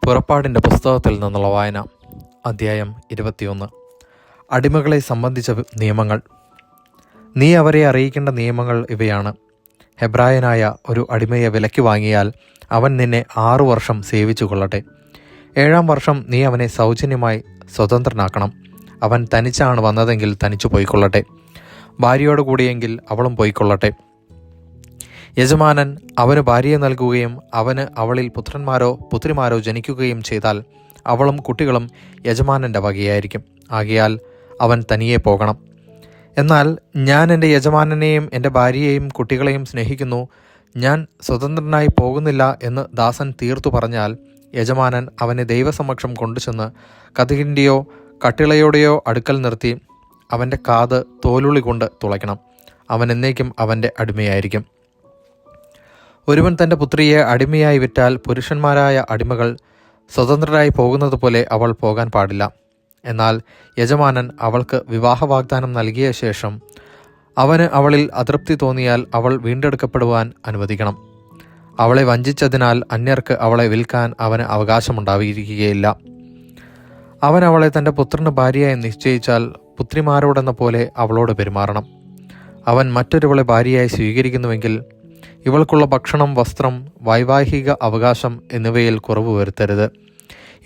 പുറപ്പാടിൻ്റെ പുസ്തകത്തിൽ നിന്നുള്ള വായന. അധ്യായം 21. അടിമകളെ സംബന്ധിച്ച നിയമങ്ങൾ. നീ അവരെ അറിയിക്കേണ്ട നിയമങ്ങൾ ഇവയാണ്. ഹെബ്രായനായ ഒരു അടിമയെ വിലയ്ക്ക് വാങ്ങിയാൽ അവൻ നിന്നെ 6 വർഷം സേവിച്ചു കൊള്ളട്ടെ. 7-ാം വർഷം നീ അവനെ സൗജന്യമായി സ്വതന്ത്രനാക്കണം. അവൻ തനിച്ചാണ് വന്നതെങ്കിൽ തനിച്ചു പോയിക്കൊള്ളട്ടെ. ഭാര്യയോട് കൂടിയെങ്കിൽ അവളും പോയിക്കൊള്ളട്ടെ. യജമാനൻ അവന് ഭാര്യയെ നൽകുകയും അവന് അവളിൽ പുത്രന്മാരോ പുത്രിമാരോ ജനിക്കുകയും ചെയ്താൽ അവളും കുട്ടികളും യജമാനൻ്റെ വകയായിരിക്കും. ആകയാൽ അവൻ തനിയെ പോകണം. എന്നാൽ ഞാൻ എൻ്റെ യജമാനനെയും എൻ്റെ ഭാര്യയെയും കുട്ടികളെയും സ്നേഹിക്കുന്നു, ഞാൻ സ്വതന്ത്രനായി പോകുന്നില്ല എന്ന് ദാസൻ തീർത്തു പറഞ്ഞാൽ യജമാനൻ അവനെ ദൈവസമക്ഷം കൊണ്ടുചെന്ന് കതകിൻ്റെയോ കട്ടിളയുടെയോ അടുക്കൽ നിർത്തി അവൻ്റെ കാത് തോലുളി കൊണ്ട് തുളയ്ക്കണം. അവൻ എന്നേക്കും അവൻ്റെ അടിമയായിരിക്കും. ഒരുവൻ തൻ്റെ പുത്രിയെ അടിമയായി വിറ്റാൽ പുരുഷന്മാരായ അടിമകൾ സ്വതന്ത്രരായി പോകുന്നത് പോലെ അവൾ പോകാൻ പാടില്ല. എന്നാൽ യജമാനൻ അവൾക്ക് വിവാഹ വാഗ്ദാനം നൽകിയ ശേഷം അവന് അവളിൽ അതൃപ്തി തോന്നിയാൽ അവൾ വീണ്ടെടുക്കപ്പെടുവാൻ അനുവദിക്കണം. അവളെ വഞ്ചിച്ചതിനാൽ അന്യർക്ക് അവളെ വിൽക്കാൻ അവന് അവകാശമുണ്ടായിരിക്കുകയില്ല. അവൻ അവളെ തൻ്റെ പുത്രന് ഭാര്യയായി നിശ്ചയിച്ചാൽ പുത്രിമാരോടെന്ന പോലെ അവളോട് പെരുമാറണം. അവൻ മറ്റൊരുവളെ ഭാര്യയായി സ്വീകരിക്കുന്നുവെങ്കിൽ ഇവൾക്കുള്ള ഭക്ഷണം, വസ്ത്രം, വൈവാഹിക അവകാശം എന്നിവയിൽ കുറവ് വരുത്തരുത്.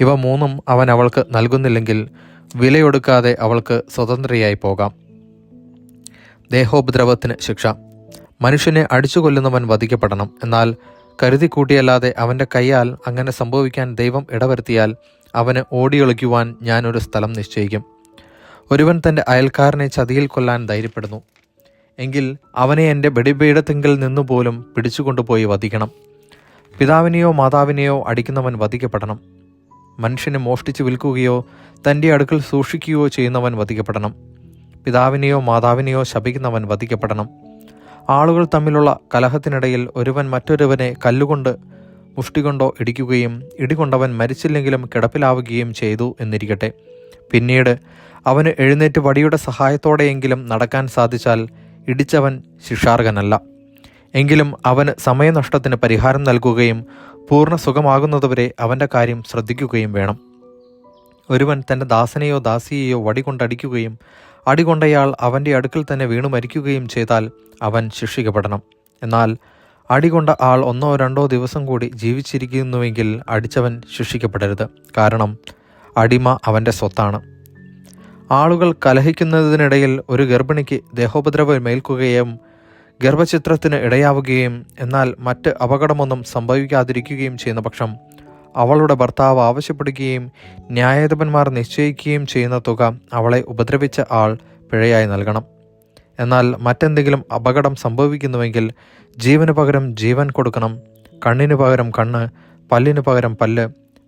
ഇവ 3 അവൻ അവൾക്ക് നൽകുന്നില്ലെങ്കിൽ വിലയൊടുക്കാതെ അവൾക്ക് സ്വതന്ത്രയായി പോകാം. ദേഹോപദ്രവത്തിന് ശിക്ഷ. മനുഷ്യനെ അടിച്ചു കൊല്ലുന്നവൻ വധിക്കപ്പെടണം. എന്നാൽ കരുതി കൂട്ടിയല്ലാതെ അവൻ്റെ കൈയാൽ അങ്ങനെ സംഭവിക്കാൻ ദൈവം ഇടവരുത്തിയാൽ അവന് ഓടിയൊളിക്കുവാൻ ഞാനൊരു സ്ഥലം നിശ്ചയിക്കും. ഒരുവൻ തൻ്റെ അയൽക്കാരനെ ചതിയിൽ കൊല്ലാൻ ധൈര്യപ്പെടുന്നു എങ്കിൽ അവനെ എൻ്റെ വെടിപീഠത്തെങ്കിൽ നിന്നുപോലും പിടിച്ചുകൊണ്ടുപോയി വധിക്കണം. പിതാവിനെയോ മാതാവിനെയോ അടിക്കുന്നവൻ വധിക്കപ്പെടണം. മനുഷ്യനെ മോഷ്ടിച്ച് വിൽക്കുകയോ തൻ്റെ അടുക്കൽ സൂക്ഷിക്കുകയോ ചെയ്യുന്നവൻ വധിക്കപ്പെടണം. പിതാവിനെയോ മാതാവിനെയോ ശപിക്കുന്നവൻ വധിക്കപ്പെടണം. ആളുകൾ തമ്മിലുള്ള കലഹത്തിനിടയിൽ ഒരുവൻ മറ്റൊരുവനെ കല്ലുകൊണ്ട് മുഷ്ടികൊണ്ടോ ഇടിക്കുകയും ഇടികൊണ്ടവൻ മരിച്ചില്ലെങ്കിലും കിടപ്പിലാവുകയും ചെയ്തു എന്നിരിക്കട്ടെ. പിന്നീട് അവന് എഴുന്നേറ്റ് വടിയുടെ സഹായത്തോടെയെങ്കിലും നടക്കാൻ സാധിച്ചാൽ ഇടിച്ചവൻ ശിക്ഷാർഹനല്ല. എങ്കിലും അവന് സമയനഷ്ടത്തിന് പരിഹാരം നൽകുകയും പൂർണ്ണ സുഖമാകുന്നതുവരെ അവൻ്റെ കാര്യം ശ്രദ്ധിക്കുകയും വേണം. ഒരുവൻ തൻ്റെ ദാസനെയോ ദാസിയെയോ വടികൊണ്ടടിക്കുകയും അടികൊണ്ടയാൾ അവൻ്റെ അടുക്കൽ തന്നെ വീണു മരിക്കുകയും ചെയ്താൽ അവൻ ശിക്ഷിക്കപ്പെടണം. എന്നാൽ അടികൊണ്ട ആൾ 1-2 ദിവസം കൂടി ജീവിച്ചിരിക്കുന്നുവെങ്കിൽ അടിച്ചവൻ ശിക്ഷിക്കപ്പെടരുത്. കാരണം അടിമ അവൻ്റെ സ്വത്താണ്. ആളുകൾ കലഹിക്കുന്നതിനിടയിൽ ഒരു ഗർഭിണിക്ക് ദേഹോപദ്രവം ഏൽക്കുകയും ഗർഭചിത്രത്തിന് ഇടയാവുകയും എന്നാൽ മറ്റ് അപകടമൊന്നും സംഭവിക്കാതിരിക്കുകയും ചെയ്യുന്ന പക്ഷം അവളുടെ ഭർത്താവ് ആവശ്യപ്പെടുകയും ന്യായാധിപന്മാർ നിശ്ചയിക്കുകയും ചെയ്യുന്ന തുക അവളെ ഉപദ്രവിച്ച ആൾ പിഴയായി നൽകണം. എന്നാൽ മറ്റെന്തെങ്കിലും അപകടം സംഭവിക്കുന്നുവെങ്കിൽ ജീവന് പകരം ജീവൻ കൊടുക്കണം. കണ്ണിന് പകരം കണ്ണ്, പല്ലിന് പകരം പല്ല്,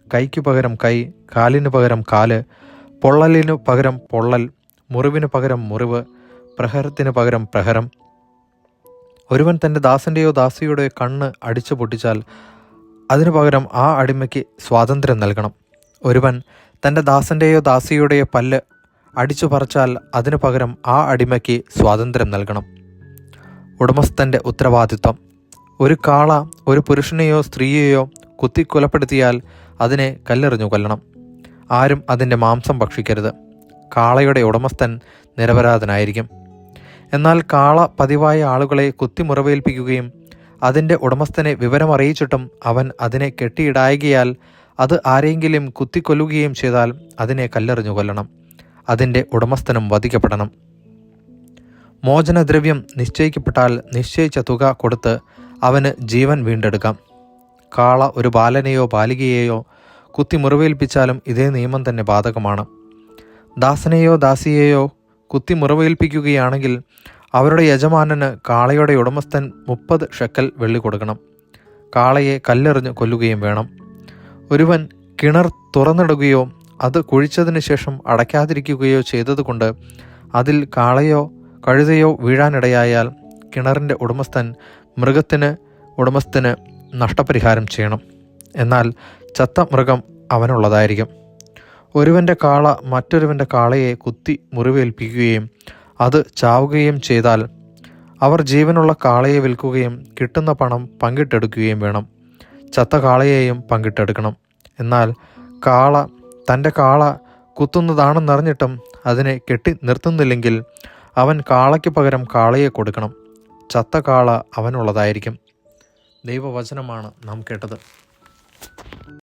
കൈക്ക് പകരം കൈ, കാലിന് പകരം കാല്, പൊള്ളലിനു പകരം പൊള്ളൽ, മുറിവിന് പകരം മുറിവ്, പ്രഹരത്തിന് പകരം പ്രഹരം. ഒരുവൻ തൻ്റെ ദാസൻ്റെയോ ദാസിയുടെയോ കണ്ണ് അടിച്ചു പൊട്ടിച്ചാൽ അതിനു പകരം ആ അടിമയ്ക്ക് സ്വാതന്ത്ര്യം നൽകണം. ഒരുവൻ തൻ്റെ ദാസൻ്റെയോ ദാസിയുടെയോ പല്ല് അടിച്ചു പറിച്ചാൽ അതിനു പകരം ആ അടിമയ്ക്ക് സ്വാതന്ത്ര്യം നൽകണം. ഉടമസ്ഥൻ്റെ ഉത്തരവാദിത്വം. ഒരു കാള ഒരു പുരുഷനെയോ സ്ത്രീയെയോ കുത്തിക്കൊലപ്പെടുത്തിയാൽ അതിനെ കല്ലെറിഞ്ഞു കൊല്ലണം. ആരും അതിൻ്റെ മാംസം ഭക്ഷിക്കരുത്. കാളയുടെ ഉടമസ്ഥൻ നിരപരാധനായിരിക്കും. എന്നാൽ കാള പതിവായ ആളുകളെ കുത്തിമുറിവേൽപ്പിക്കുകയും അതിൻ്റെ ഉടമസ്ഥനെ വിവരമറിയിച്ചിട്ടും അവൻ അതിനെ കെട്ടിയിടായകയാൽ അത് ആരെങ്കിലും കുത്തിക്കൊല്ലുകയും ചെയ്താൽ അതിനെ കല്ലെറിഞ്ഞു കൊല്ലണം. അതിൻ്റെ ഉടമസ്ഥനും വധിക്കപ്പെടണം. മോചനദ്രവ്യം നിശ്ചയിക്കപ്പെട്ടാൽ നിശ്ചയിച്ച തുക കൊടുത്ത് അവന് ജീവൻ വീണ്ടെടുക്കാം. കാള ഒരു ബാലനെയോ ബാലികയെയോ കുത്തി മുറിവേൽപ്പിച്ചാലും ഇതേ നിയമം തന്നെ ബാധകമാണ്. ദാസനെയോ ദാസിയെയോ കുത്തി മുറിവേൽപ്പിക്കുകയാണെങ്കിൽ അവരുടെ യജമാനന് കാളയുടെ ഉടമസ്ഥൻ 30 ഷെക്കൽ വെള്ളി കൊടുക്കണം. കാളയെ കല്ലെറിഞ്ഞ് കൊല്ലുകയും വേണം. ഒരുവൻ കിണർ തുറന്നിടുകയോ അത് കുഴിച്ചതിന് ശേഷം അടയ്ക്കാതിരിക്കുകയോ ചെയ്തതുകൊണ്ട് അതിൽ കാളയോ കഴുതയോ വീഴാനിടയായാൽ കിണറിൻ്റെ ഉടമസ്ഥൻ ഉടമസ്ഥന് നഷ്ടപരിഹാരം ചെയ്യണം. എന്നാൽ ചത്ത മൃഗം അവനുള്ളതായിരിക്കും. ഒരുവൻ്റെ കാള മറ്റൊരുവൻ്റെ കാളയെ കുത്തി മുറിവേൽപ്പിക്കുകയും അത് ചാവുകയും ചെയ്താൽ അവർ ജീവനുള്ള കാളയെ വിൽക്കുകയും കിട്ടുന്ന പണം പങ്കിട്ടെടുക്കുകയും വേണം. ചത്ത കാളയെയും പങ്കിട്ടെടുക്കണം. എന്നാൽ കാള തൻ്റെ കാള കുത്തുന്നതാണെന്നറിഞ്ഞിട്ടും അതിനെ കെട്ടി നിർത്തുന്നില്ലെങ്കിൽ അവൻ കാളയ്ക്ക് പകരം കാളയെ കൊടുക്കണം. ചത്ത കാള അവനുള്ളതായിരിക്കും. ദൈവവചനമാണ് നാം കേട്ടത്.